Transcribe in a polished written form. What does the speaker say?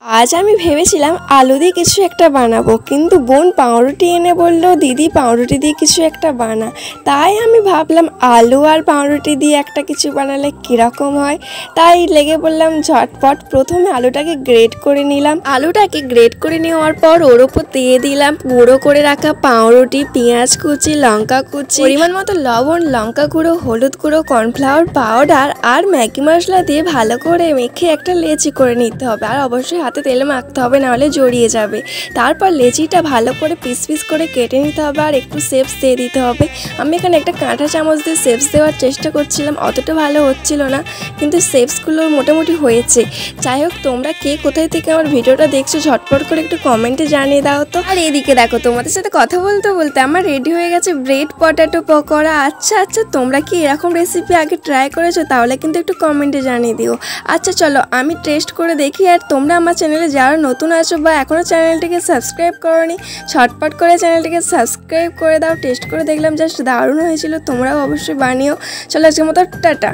আজ আমি ভেবেছিলাম আলু দিয়ে কিছু একটা বানাবো, কিন্তু বোন পাউরুটি এনে বললো দিদি পাউরুটি দিয়ে কিছু একটা বানা। তাই আমি ভাবলাম আলু আর পাউরুটি দিয়ে একটা কিছু বানালে কীরকম হয়। তাই লেগে বললাম ঝটপট। প্রথমে আলুটাকে গ্রেট করে নিলাম। আলুটাকে গ্রেট করে নেওয়ার পর ওর ওপর দিয়ে দিলাম গুঁড়ো করে রাখা পাউরুটি, পেঁয়াজ কুচি, লঙ্কা কুচি, পরিমাণ মতো লবণ, লঙ্কা গুঁড়ো, হলুদ গুঁড়ো, কর্নফ্লাওয়ার পাউডার আর ম্যাগি মশলা দিয়ে ভালো করে মেখে একটা লেচি করে নিতে হবে। আর অবশ্যই হাতে তেলে মাখতে হবে, নাহলে জড়িয়ে যাবে। তারপর লেচিটা ভালো করে পিস পিস করে কেটে নিতে হবে আর একটু শেপস দিয়ে দিতে হবে। আমি এখানে একটা কাঁটা চামচ দিয়ে শেপস দেওয়ার চেষ্টা করছিলাম, অতটা ভালো হচ্ছিল না, কিন্তু শেপসগুলো মোটামুটি হয়েছে। যাই হোক, তোমরা কে কোথায় থেকে আমার ভিডিওটা দেখছো ঝটপট করে একটু কমেন্টে জানিয়ে দাও তো। আর এদিকে দেখো, তোমাদের সাথে কথা বলতে বলতে আমার রেডি হয়ে গেছে ব্রেড পটেটো পকোড়া। আচ্ছা, তোমরা কি এরকম রেসিপি আগে ট্রাই করেছো? তাহলে কিন্তু একটু কমেন্টে জানিয়ে দিও। আচ্ছা চলো আমি টেস্ট করে দেখি। আর তোমরা আমার চ্যানেলে যারা নতুন আছো বা এখনও চ্যানেলটিকে সাবস্ক্রাইব করোনি, ঝটপট করে চ্যানেলটিকে সাবস্ক্রাইব করে দাও। টেস্ট করে দেখলাম জাস্ট দারুণ হয়েছিল, তোমরাও অবশ্যই বানিও। চলো আজকের মতো টাটা।